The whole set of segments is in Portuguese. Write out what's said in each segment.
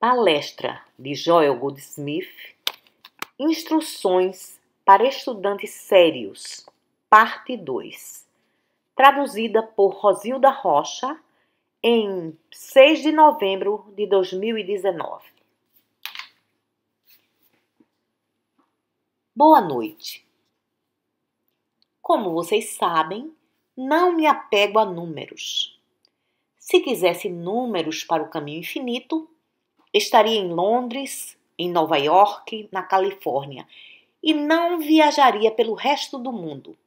Palestra de Joel Goldsmith, Instruções para Estudantes Sérios, Parte 2, traduzida por Rosilda Rocha, em 6 de novembro de 2019. Boa noite. Como vocês sabem, não me apego a números. Se quisesse números para o caminho infinito, estaria em Londres, em Nova York, na Califórnia, e não viajaria pelo resto do mundo.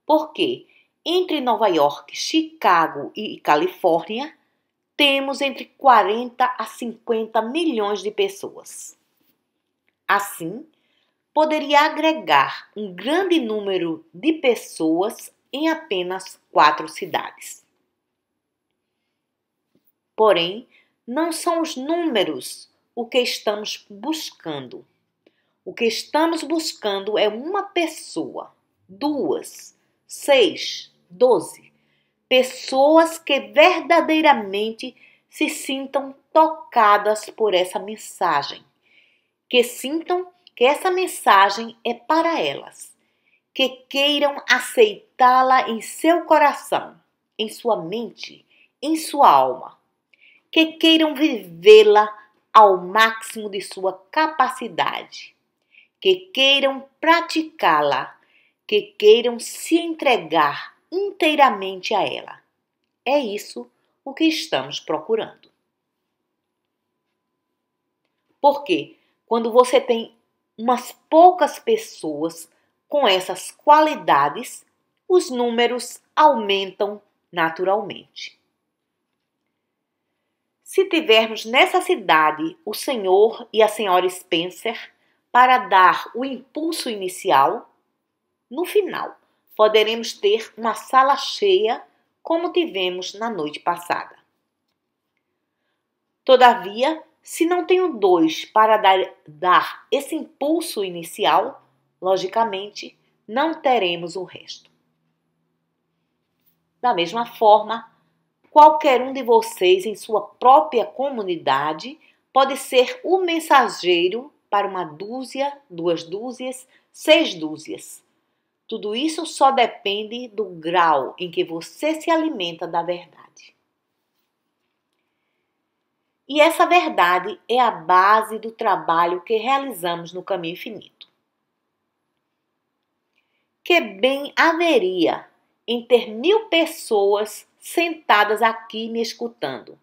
Porque entre Nova York, Chicago e Califórnia, temos entre 40 a 50 milhões de pessoas. Assim, poderia agregar um grande número de pessoas em apenas 4 cidades. Porém, não são os números o que estamos buscando. O que estamos buscando é uma pessoa, 2, 6, 12. Pessoas que verdadeiramente se sintam tocadas por essa mensagem. Que sintam que essa mensagem é para elas. Que queiram aceitá-la em seu coração, em sua mente, em sua alma. Que queiram vivê-la ao máximo de sua capacidade, que queiram praticá-la, que queiram se entregar inteiramente a ela. É isso o que estamos procurando. Porque quando você tem umas poucas pessoas com essas qualidades, os números aumentam naturalmente. Se tivermos nessa cidade o senhor e a senhora Spencer para dar o impulso inicial, no final poderemos ter uma sala cheia como tivemos na noite passada. Todavia, se não tenho 2 para dar esse impulso inicial, logicamente não teremos o resto. Da mesma forma, qualquer um de vocês em sua própria comunidade pode ser o mensageiro para 1 dúzia, 2 dúzias, 6 dúzias. Tudo isso só depende do grau em que você se alimenta da verdade. E essa verdade é a base do trabalho que realizamos no Caminho Infinito. Que bem haveria em ter 1000 pessoas sentadas aqui me escutando.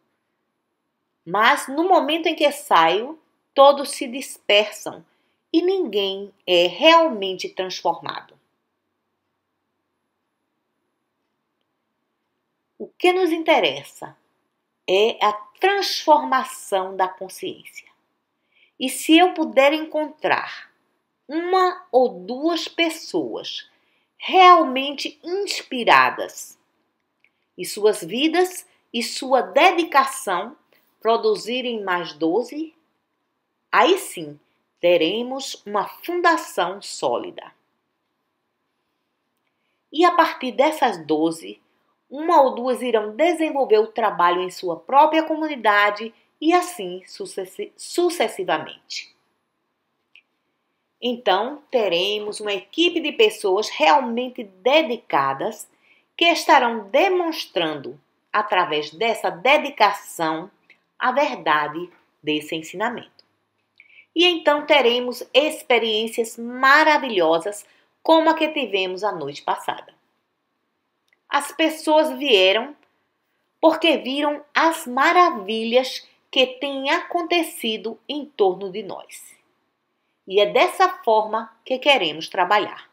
Mas no momento em que saio, todos se dispersam e ninguém é realmente transformado. O que nos interessa é a transformação da consciência. E se eu puder encontrar 1 ou 2 pessoas realmente inspiradas e suas vidas e sua dedicação produzirem mais 12, aí sim teremos uma fundação sólida. E a partir dessas 12, 1 ou 2 irão desenvolver o trabalho em sua própria comunidade e assim sucessivamente. Então, teremos uma equipe de pessoas realmente dedicadas que estarão demonstrando, através dessa dedicação, a verdade desse ensinamento. E então teremos experiências maravilhosas como a que tivemos a noite passada. As pessoas vieram porque viram as maravilhas que têm acontecido em torno de nós. E é dessa forma que queremos trabalhar.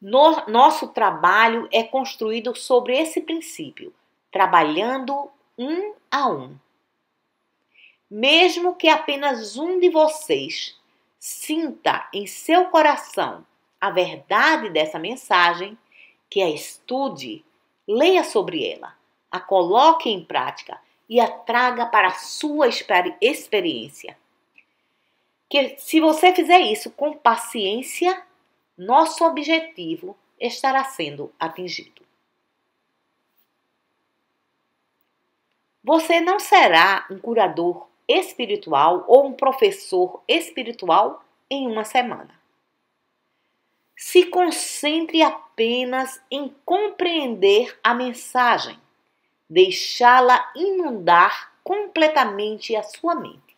Nosso trabalho é construído sobre esse princípio, trabalhando 1 a 1. Mesmo que apenas um de vocês sinta em seu coração a verdade dessa mensagem, que a estude, leia sobre ela, a coloque em prática e a traga para a sua experiência. Que se você fizer isso com paciência, nosso objetivo estará sendo atingido. Você não será um curador espiritual ou um professor espiritual em uma semana. Se concentre apenas em compreender a mensagem, deixá-la inundar completamente a sua mente.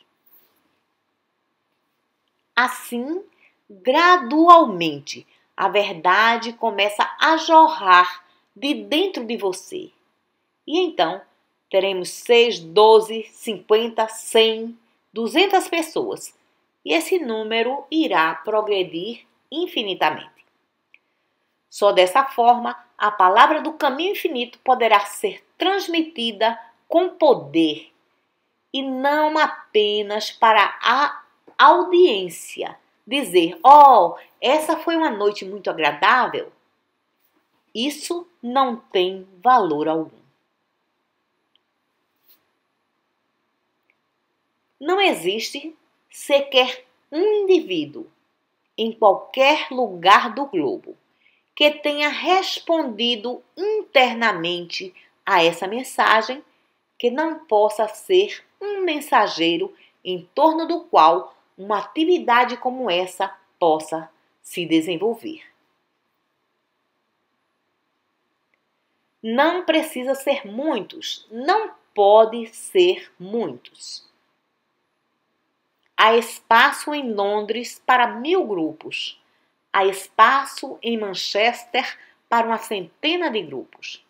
Assim, gradualmente, a verdade começa a jorrar de dentro de você. E então, teremos 6, 12, 50, 100, 200 pessoas. E esse número irá progredir infinitamente. Só dessa forma, a palavra do caminho infinito poderá ser transmitida com poder e não apenas para a audiência. Dizer, essa foi uma noite muito agradável. Isso não tem valor algum. Não existe sequer um indivíduo em qualquer lugar do globo que tenha respondido internamente a essa mensagem que não possa ser um mensageiro em torno do qual uma atividade como essa possa se desenvolver. Não precisa ser muitos, não pode ser muitos. Há espaço em Londres para 1000 grupos. Há espaço em Manchester para uma centena de grupos.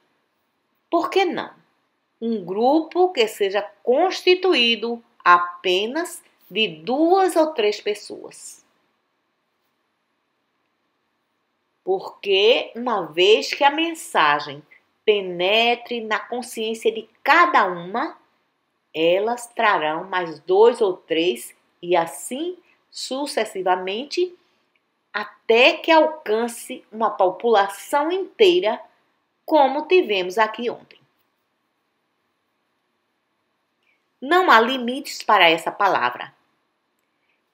Por que não? Um grupo que seja constituído apenas de 2 ou 3 pessoas. Porque, uma vez que a mensagem penetre na consciência de cada uma, elas trarão mais 2 ou 3 e assim sucessivamente, até que alcance uma população inteira, como tivemos aqui ontem. Não há limites para essa palavra.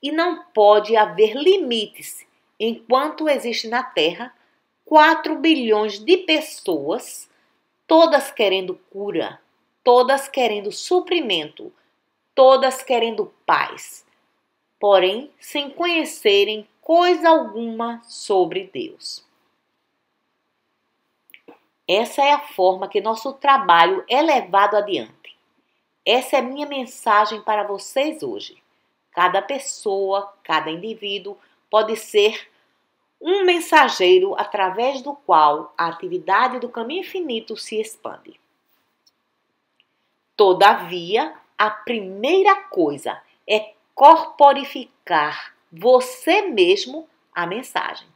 E não pode haver limites enquanto existe na Terra 4 bilhões de pessoas, todas querendo cura, todas querendo suprimento, todas querendo paz, porém sem conhecerem coisa alguma sobre Deus. Essa é a forma que nosso trabalho é levado adiante. Essa é minha mensagem para vocês hoje. Cada pessoa, cada indivíduo pode ser um mensageiro através do qual a atividade do caminho infinito se expande. Todavia, a primeira coisa é corporificar você mesmo a mensagem,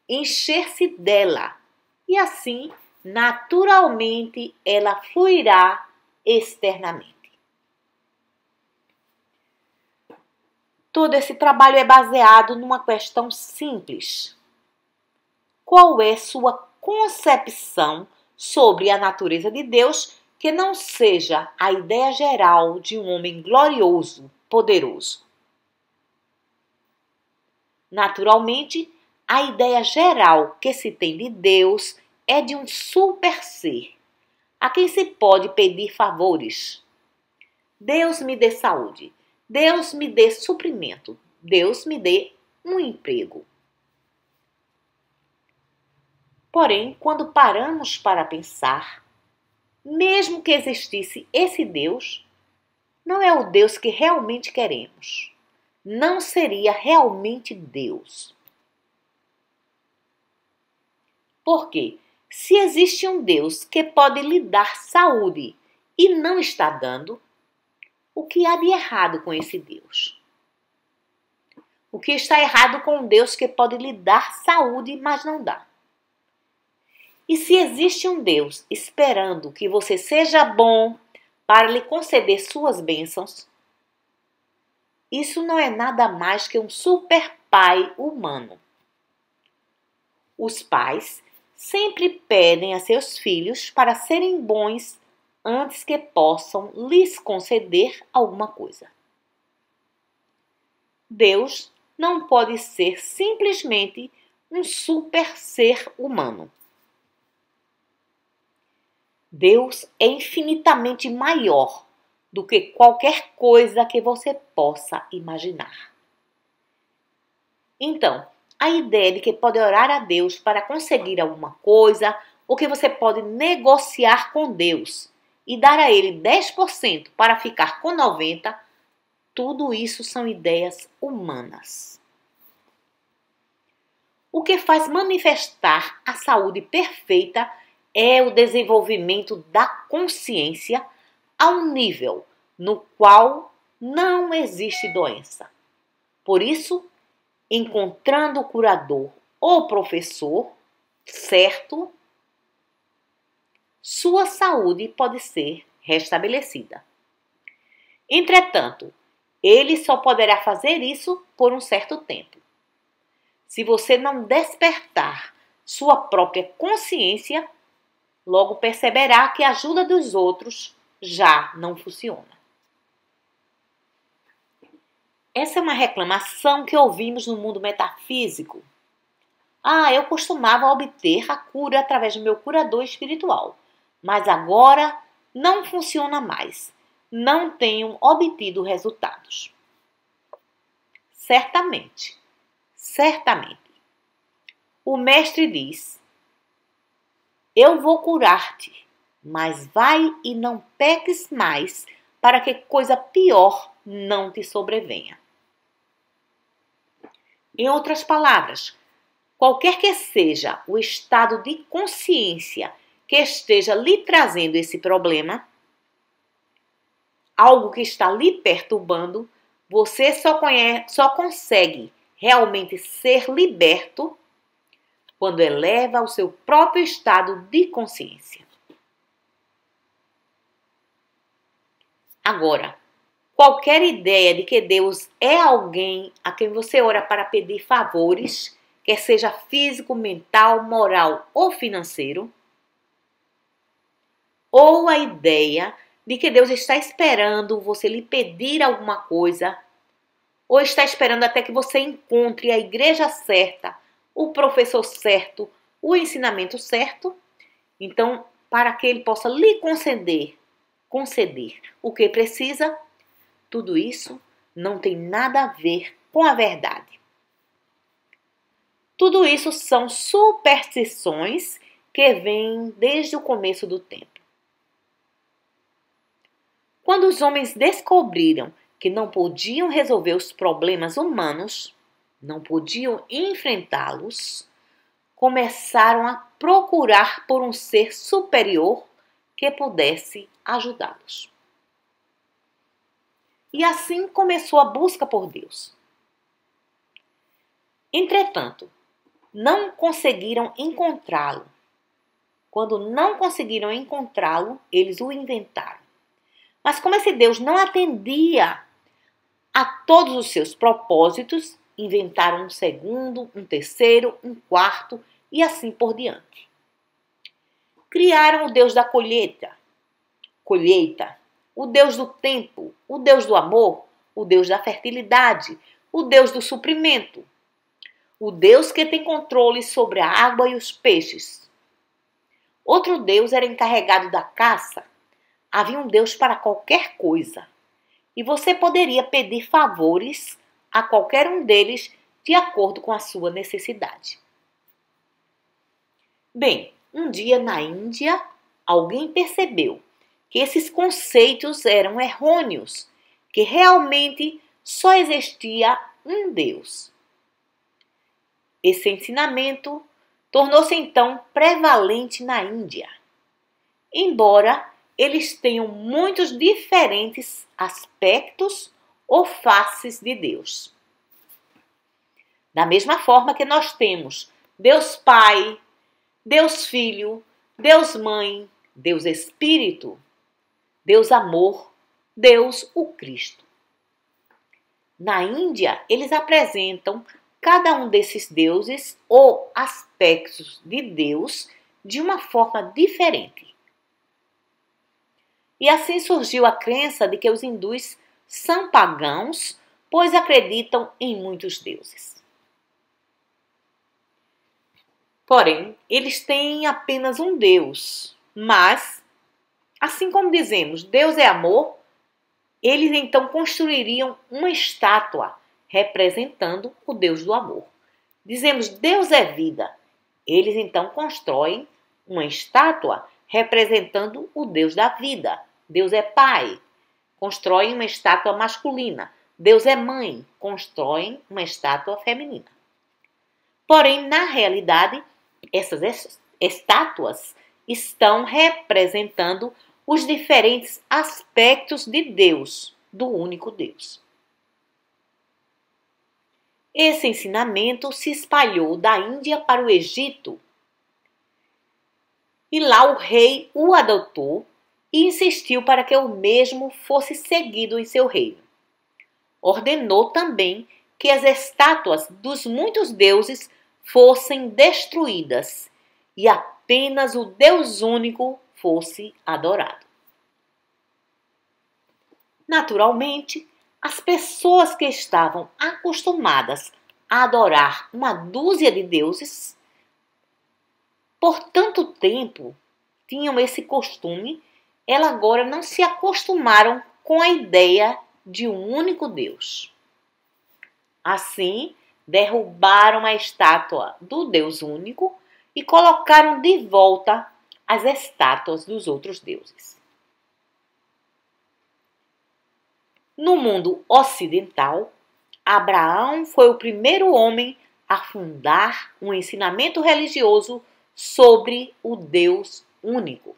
encher-se dela e assim, naturalmente, ela fluirá externamente. Todo esse trabalho é baseado numa questão simples. Qual é sua concepção sobre a natureza de Deus que não seja a ideia geral de um homem glorioso, poderoso? Naturalmente, a ideia geral que se tem de Deus é de um super ser, a quem se pode pedir favores. Deus me dê saúde, Deus me dê suprimento, Deus me dê um emprego. Porém, quando paramos para pensar, mesmo que existisse esse Deus, não é o Deus que realmente queremos. Não seria realmente Deus. Porque se existe um Deus que pode lhe dar saúde e não está dando, o que há de errado com esse Deus? O que está errado com um Deus que pode lhe dar saúde, mas não dá? E se existe um Deus esperando que você seja bom para lhe conceder suas bênçãos, isso não é nada mais que um super pai humano. Os pais sempre pedem a seus filhos para serem bons antes que possam lhes conceder alguma coisa. Deus não pode ser simplesmente um super ser humano. Deus é infinitamente maior do que qualquer coisa que você possa imaginar. Então, a ideia de que pode orar a Deus para conseguir alguma coisa, ou que você pode negociar com Deus e dar a Ele 10% para ficar com 90%, tudo isso são ideias humanas. O que faz manifestar a saúde perfeita é o desenvolvimento da consciência a um nível no qual não existe doença. Por isso, encontrando o curador ou professor certo, sua saúde pode ser restabelecida. Entretanto, ele só poderá fazer isso por um certo tempo. Se você não despertar sua própria consciência, logo perceberá que a ajuda dos outros já não funciona. Essa é uma reclamação que ouvimos no mundo metafísico. Eu costumava obter a cura através do meu curador espiritual, mas agora não funciona mais. Não tenho obtido resultados. Certamente. O mestre diz: eu vou curar-te, mas vai e não peques mais, para que coisa pior não te sobrevenha. Em outras palavras, qualquer que seja o estado de consciência que esteja lhe trazendo esse problema, algo que está lhe perturbando, você só consegue realmente ser liberto quando eleva o seu próprio estado de consciência. Agora, qualquer ideia de que Deus é alguém a quem você ora para pedir favores, quer seja físico, mental, moral ou financeiro, ou a ideia de que Deus está esperando você lhe pedir alguma coisa, ou está esperando até que você encontre a igreja certa, o professor certo, o ensinamento certo, então, para que ele possa lhe conceder o que precisa, tudo isso não tem nada a ver com a verdade. Tudo isso são superstições que vêm desde o começo do tempo. Quando os homens descobriram que não podiam resolver os problemas humanos, não podiam enfrentá-los, começaram a procurar por um ser superior que pudesse ajudá-los. E assim começou a busca por Deus. Entretanto, não conseguiram encontrá-lo. Quando não conseguiram encontrá-lo, eles o inventaram. Mas como esse Deus não atendia a todos os seus propósitos, inventaram um segundo, um terceiro, um quarto e assim por diante. Criaram o Deus da colheita, o Deus do tempo, o Deus do amor, o Deus da fertilidade, o Deus do suprimento, o Deus que tem controle sobre a água e os peixes. Outro Deus era encarregado da caça. Havia um Deus para qualquer coisa. E você poderia pedir favores a qualquer um deles de acordo com a sua necessidade. Bem, um dia na Índia, alguém percebeu que esses conceitos eram errôneos, que realmente só existia um Deus. Esse ensinamento tornou-se então prevalente na Índia, embora eles tenham muitos diferentes aspectos ou faces de Deus. Da mesma forma que nós temos Deus Pai, Deus Filho, Deus Mãe, Deus Espírito, Deus Amor, Deus o Cristo. Na Índia, eles apresentam cada um desses deuses ou aspectos de Deus de uma forma diferente. E assim surgiu a crença de que os hindus são pagãos, pois acreditam em muitos deuses. Porém, eles têm apenas um Deus, mas Assim como dizemos, Deus é amor, eles então construiriam uma estátua representando o Deus do amor. Dizemos, Deus é vida. Eles então constroem uma estátua representando o Deus da vida. Deus é pai. Constroem uma estátua masculina. Deus é mãe. Constroem uma estátua feminina. Porém, na realidade, essas estátuas estão representando os diferentes aspectos de Deus, do único Deus. Esse ensinamento se espalhou da Índia para o Egito e lá o rei o adotou e insistiu para que o mesmo fosse seguido em seu reino. Ordenou também que as estátuas dos muitos deuses fossem destruídas e apenas o Deus único fosse adorado. Naturalmente, as pessoas que estavam acostumadas a adorar uma dúzia de deuses, por tanto tempo tinham esse costume, elas agora não se acostumaram com a ideia de um único Deus. Assim, derrubaram a estátua do Deus único e colocaram de volta as estátuas dos outros deuses. No mundo ocidental, Abraão foi o primeiro homem a fundar um ensinamento religioso sobre o Deus único.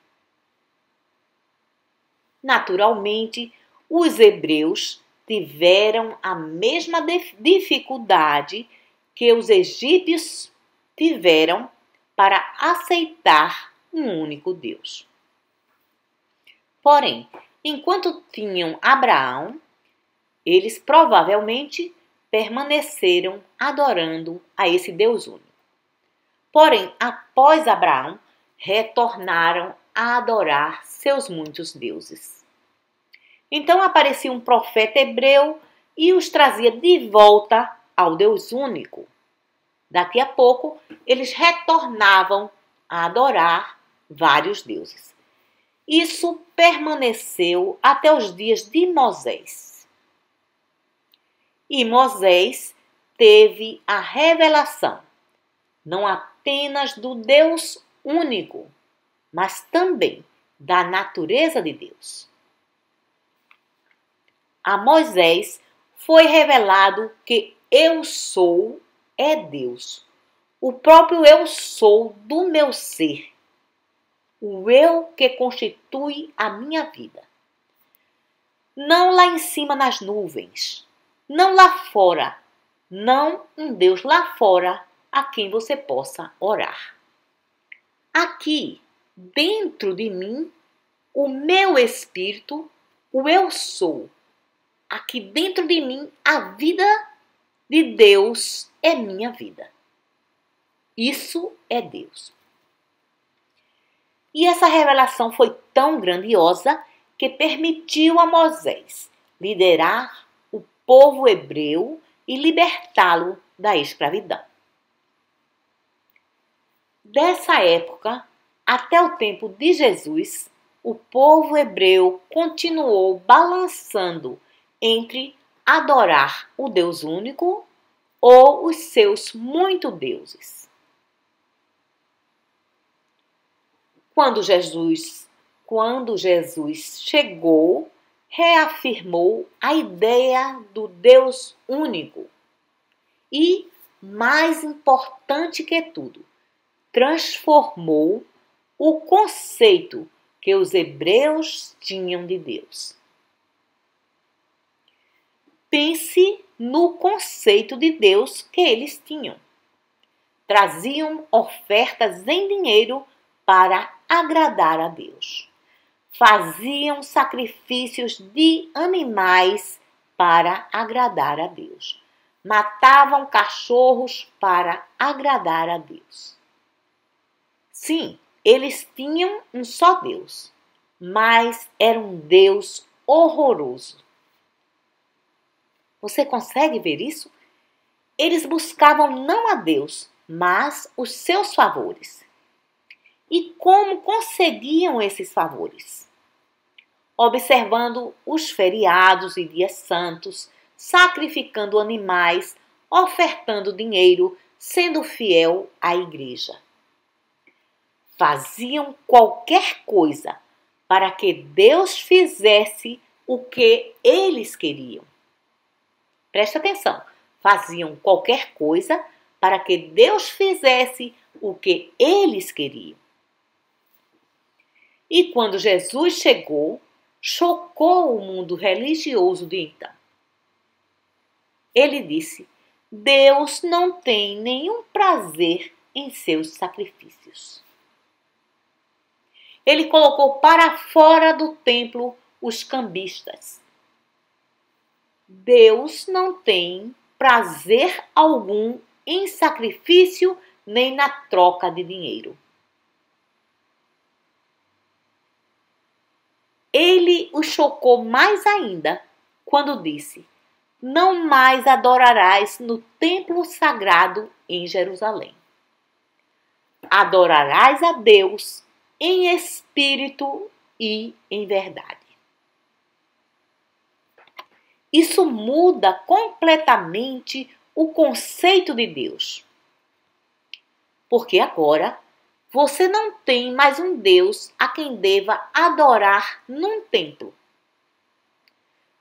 Naturalmente, os hebreus tiveram a mesma dificuldade que os egípcios tiveram para aceitar um único Deus. Porém, enquanto tinham Abraão, eles provavelmente permaneceram adorando a esse Deus único. Porém, após Abraão, retornaram a adorar seus muitos deuses. Então aparecia um profeta hebreu e os trazia de volta ao Deus único. Daqui a pouco, eles retornavam a adorar vários deuses. Isso permaneceu até os dias de Moisés. E Moisés teve a revelação, não apenas do Deus único, mas também da natureza de Deus. A Moisés foi revelado que eu sou é Deus, o próprio eu sou do meu ser, o eu que constitui a minha vida. Não lá em cima nas nuvens, não lá fora, não um Deus lá fora a quem você possa orar. Aqui, dentro de mim, o meu espírito, o eu sou. Aqui dentro de mim, a vida de Deus é minha vida. Isso é Deus. E essa revelação foi tão grandiosa que permitiu a Moisés liderar o povo hebreu e libertá-lo da escravidão. Dessa época até o tempo de Jesus, o povo hebreu continuou balançando entre adorar o Deus único ou os seus muitos deuses. Quando Jesus chegou, reafirmou a ideia do Deus único e, mais importante que tudo, transformou o conceito que os hebreus tinham de Deus. Pense no conceito de Deus que eles tinham. Traziam ofertas em dinheiro para agradar a Deus. Faziam sacrifícios de animais para agradar a Deus. Matavam cachorros para agradar a Deus. Sim, eles tinham um só Deus, mas era um Deus horroroso. Você consegue ver isso? Eles buscavam não a Deus, mas os seus favores. E como conseguiam esses favores? observando os feriados e dias santos, sacrificando animais, ofertando dinheiro, sendo fiel à igreja. Faziam qualquer coisa para que Deus fizesse o que eles queriam. Presta atenção. Faziam qualquer coisa para que Deus fizesse o que eles queriam. E quando Jesus chegou, chocou o mundo religioso de então. Ele disse: Deus não tem nenhum prazer em seus sacrifícios. Ele colocou para fora do templo os cambistas. Deus não tem prazer algum em sacrifício nem na troca de dinheiro. Ele o chocou mais ainda quando disse: não mais adorarás no templo sagrado em Jerusalém. Adorarás a Deus em espírito e em verdade. Isso muda completamente o conceito de Deus. Porque agora você não tem mais um Deus a quem deva adorar num templo.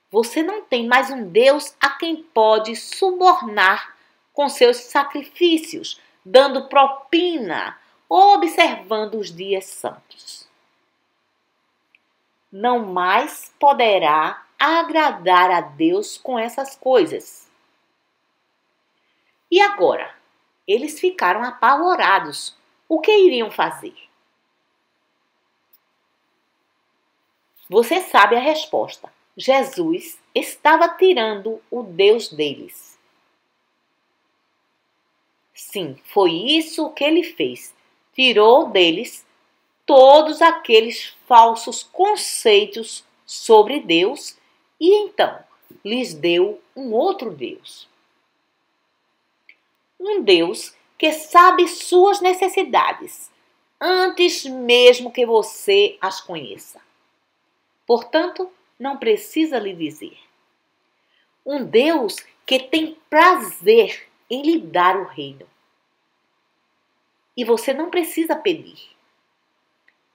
Você não tem mais um Deus a quem pode subornar com seus sacrifícios, dando propina ou observando os dias santos. Não mais poderá agradar a Deus com essas coisas. E agora? Eles ficaram apavorados. O que iriam fazer? Você sabe a resposta. Jesus estava tirando o Deus deles. Sim, foi isso que ele fez. Tirou deles todos aqueles falsos conceitos sobre Deus e então lhes deu um outro Deus. Um Deus que sabe suas necessidades antes mesmo que você as conheça. Portanto, não precisa lhe dizer. Um Deus que tem prazer em lhe dar o reino. E você não precisa pedir.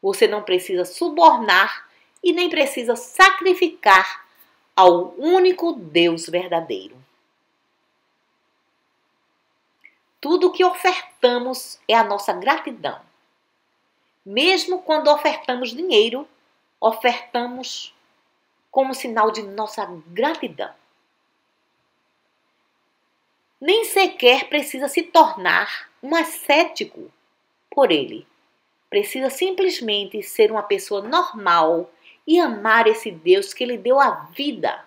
Você não precisa subornar e nem precisa sacrificar ao único Deus verdadeiro. Tudo o que ofertamos é a nossa gratidão. Mesmo quando ofertamos dinheiro, ofertamos como sinal de nossa gratidão. Nem sequer precisa se tornar um ascético por ele. Precisa simplesmente ser uma pessoa normal e amar esse Deus que lhe deu a vida.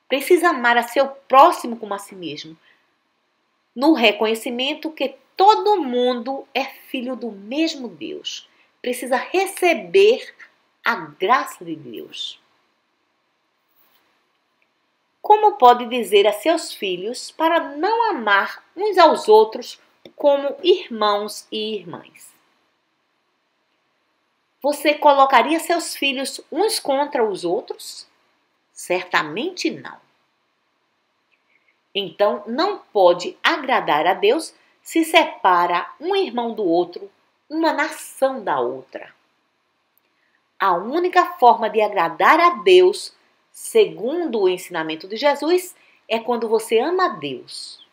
Precisa amar a seu próximo como a si mesmo, no reconhecimento que todo mundo é filho do mesmo Deus. Precisa receber a graça de Deus. Como pode dizer a seus filhos para não amar uns aos outros como irmãos e irmãs? Você colocaria seus filhos uns contra os outros? Certamente não. Então, não pode agradar a Deus se separa um irmão do outro, uma nação da outra. A única forma de agradar a Deus, segundo o ensinamento de Jesus, é quando você ama a Deus.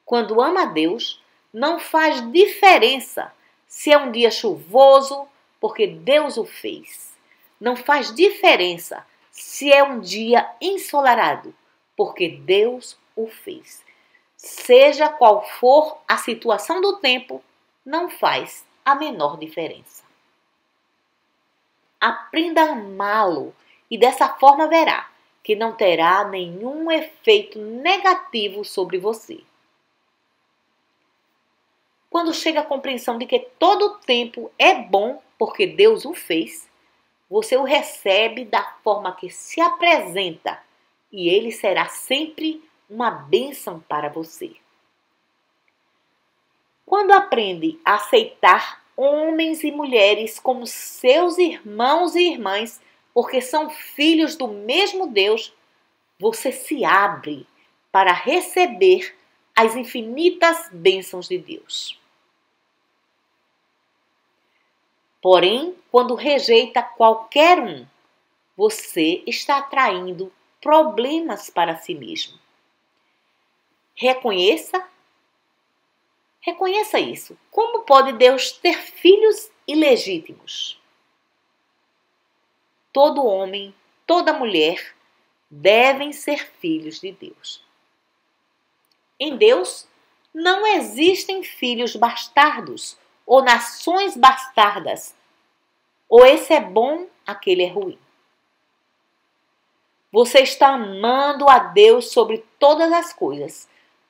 Quando ama a Deus, não faz diferença se é um dia chuvoso, porque Deus o fez. Não faz diferença se é um dia ensolarado, porque Deus o fez. Seja qual for a situação do tempo, não faz a menor diferença. Aprenda a amá-lo e dessa forma verá que não terá nenhum efeito negativo sobre você. Quando chega a compreensão de que todo o tempo é bom porque Deus o fez, você o recebe da forma que se apresenta e ele será sempre uma bênção para você. Quando aprende a aceitar homens e mulheres como seus irmãos e irmãs, porque são filhos do mesmo Deus, você se abre para receber as infinitas bênçãos de Deus. Porém, quando rejeita qualquer um, você está atraindo problemas para si mesmo. Reconheça isso. Como pode Deus ter filhos ilegítimos? Todo homem, toda mulher devem ser filhos de Deus. Em Deus não existem filhos bastardos ou nações bastardas. Ou esse é bom, aquele é ruim. Você está amando a Deus sobre todas as coisas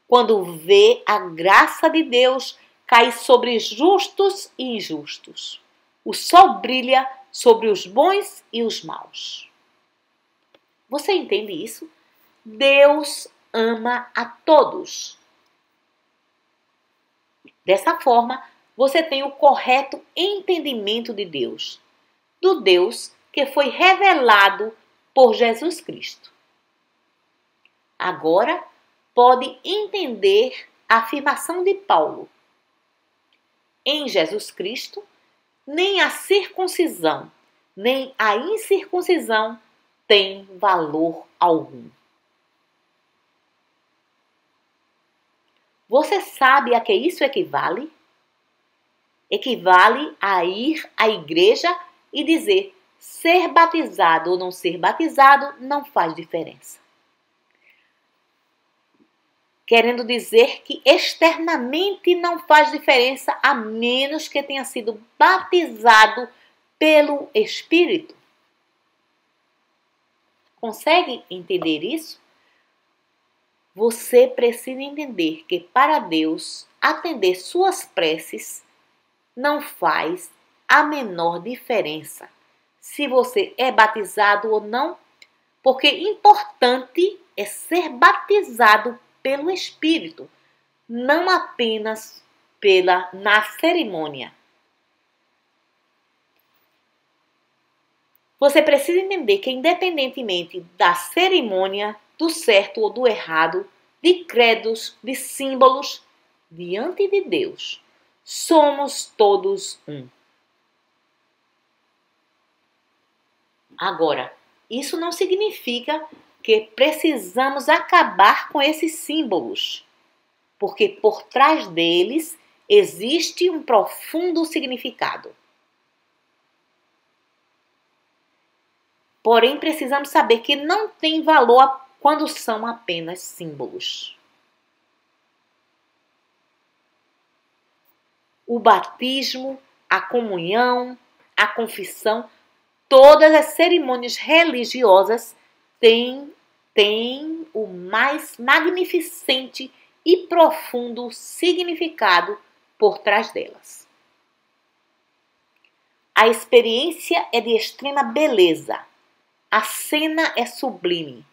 quando vê a graça de Deus cair sobre justos e injustos. O sol brilha sobre os bons e os maus. Você entende isso? Deus ama a todos. Dessa forma, você tem o correto entendimento de Deus, do Deus que foi revelado por Jesus Cristo. Agora, pode entender a afirmação de Paulo. Em Jesus Cristo, nem a circuncisão, nem a incircuncisão tem valor algum. Você sabe a que isso equivale? Equivale a ir à igreja e dizer: ser batizado ou não ser batizado não faz diferença. Querendo dizer que externamente não faz diferença a menos que tenha sido batizado pelo Espírito. Consegue entender isso? Você precisa entender que para Deus atender suas preces não faz a menor diferença se você é batizado ou não, porque importante é ser batizado pelo Espírito, não apenas na cerimônia. Você precisa entender que independentemente da cerimônia, do certo ou do errado, de credos, de símbolos, diante de Deus, somos todos um. Agora, isso não significa que precisamos acabar com esses símbolos, porque por trás deles existe um profundo significado. Porém, precisamos saber que não tem valor quando são apenas símbolos. O batismo, a comunhão, a confissão, todas as cerimônias religiosas têm o mais magnificente e profundo significado por trás delas. A experiência é de extrema beleza. A cena é sublime,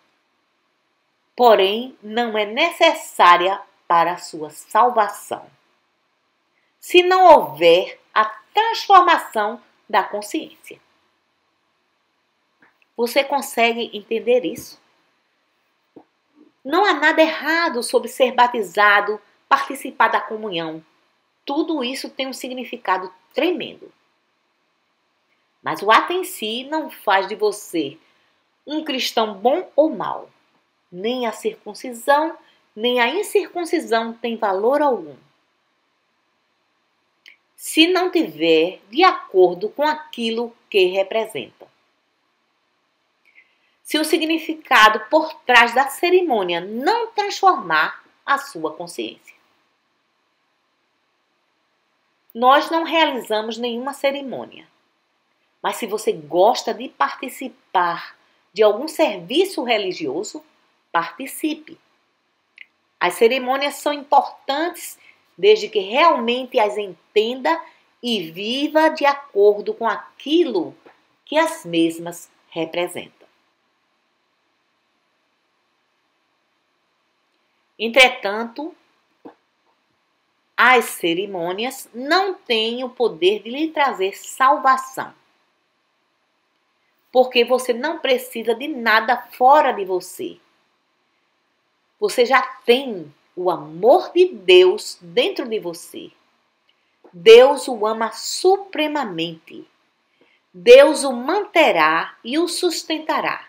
porém não é necessária para a sua salvação, se não houver a transformação da consciência. Você consegue entender isso? Não há nada errado sobre ser batizado, participar da comunhão. Tudo isso tem um significado tremendo. Mas o ato em si não faz de você um cristão bom ou mau. Nem a circuncisão, nem a incircuncisão tem valor algum, se não tiver de acordo com aquilo que representa. Se o significado por trás da cerimônia não transformar a sua consciência. Nós não realizamos nenhuma cerimônia, mas se você gosta de participar de algum serviço religioso, participe. As cerimônias são importantes desde que realmente as entenda e viva de acordo com aquilo que as mesmas representam. Entretanto, As cerimônias não têm o poder de lhe trazer salvação, porque você não precisa de nada fora de você. Você já tem o amor de Deus dentro de você. Deus o ama supremamente. Deus o manterá e o sustentará.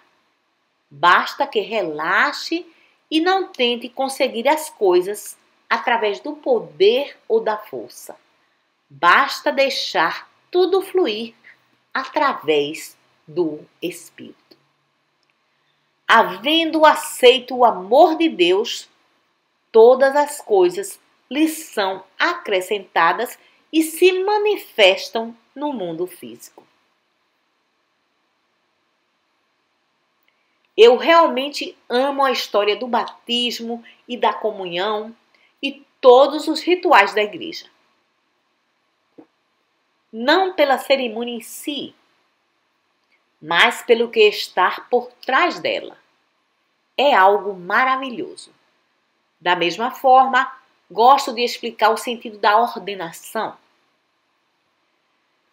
Basta que relaxe e não tente conseguir as coisas através do poder ou da força. Basta deixar tudo fluir através do Espírito. Havendo aceito o amor de Deus, todas as coisas lhe são acrescentadas e se manifestam no mundo físico. Eu realmente amo a história do batismo e da comunhão e todos os rituais da igreja. Não pela cerimônia em si, mas pelo que está por trás dela. É algo maravilhoso. Da mesma forma, gosto de explicar o sentido da ordenação.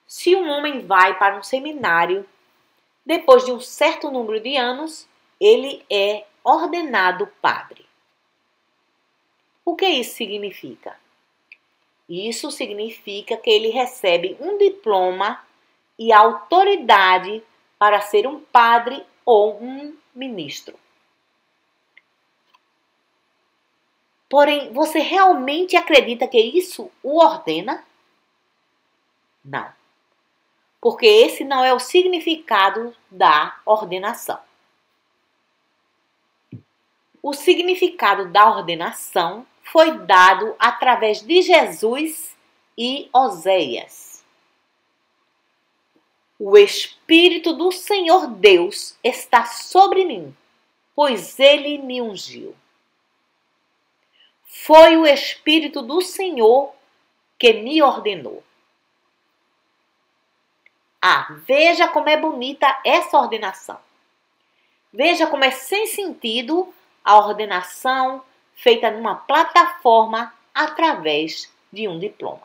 Se um homem vai para um seminário, depois de um certo número de anos, ele é ordenado padre. O que isso significa? Isso significa que ele recebe um diploma e autoridade para ser um padre ou um ministro. Porém, você realmente acredita que isso o ordena? Não. Porque esse não é o significado da ordenação. O significado da ordenação foi dado através de Jesus e Oséias. O Espírito do Senhor Deus está sobre mim, pois Ele me ungiu. Foi o Espírito do Senhor que me ordenou. Veja como é bonita essa ordenação. Veja como é sem sentido a ordenação feita numa plataforma através de um diploma.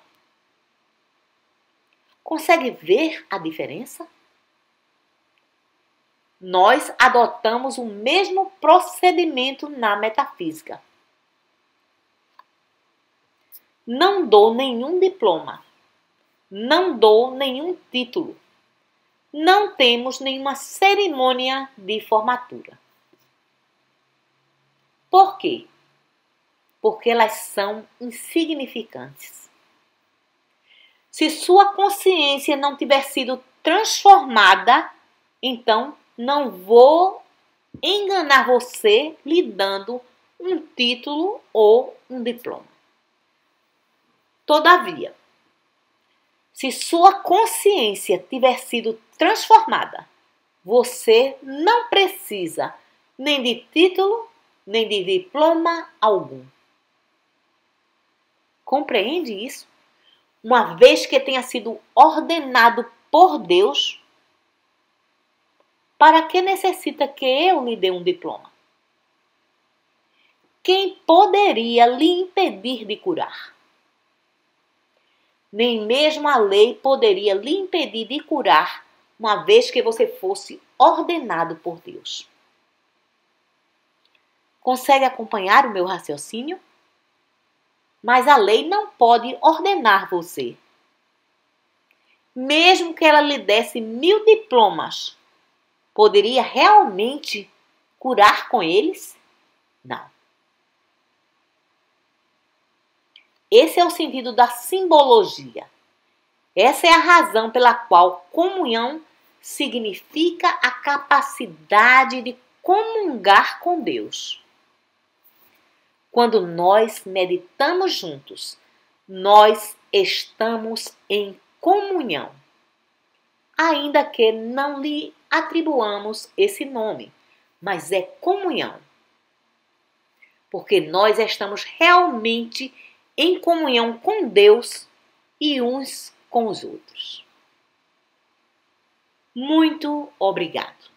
Consegue ver a diferença? Nós adotamos o mesmo procedimento na metafísica. Não dou nenhum diploma. Não dou nenhum título. Não temos nenhuma cerimônia de formatura. Por quê? Porque elas são insignificantes. Se sua consciência não tiver sido transformada, então não vou enganar você lhe dando um título ou um diploma. Todavia, se sua consciência tiver sido transformada, você não precisa nem de título, nem de diploma algum. Compreende isso? Uma vez que tenha sido ordenado por Deus, para que necessita que eu lhe dê um diploma? Quem poderia lhe impedir de curar? Nem mesmo a lei poderia lhe impedir de curar, uma vez que você fosse ordenado por Deus. Consegue acompanhar o meu raciocínio? Mas a lei não pode ordenar você. Mesmo que ela lhe desse 1000 diplomas, poderia realmente curar com eles? Não. Esse é o sentido da simbologia. Essa é a razão pela qual comunhão significa a capacidade de comungar com Deus. Quando nós meditamos juntos, nós estamos em comunhão, ainda que não lhe atribuamos esse nome, mas é comunhão. Porque nós estamos realmente em comunhão com Deus e uns com os outros. Muito obrigado.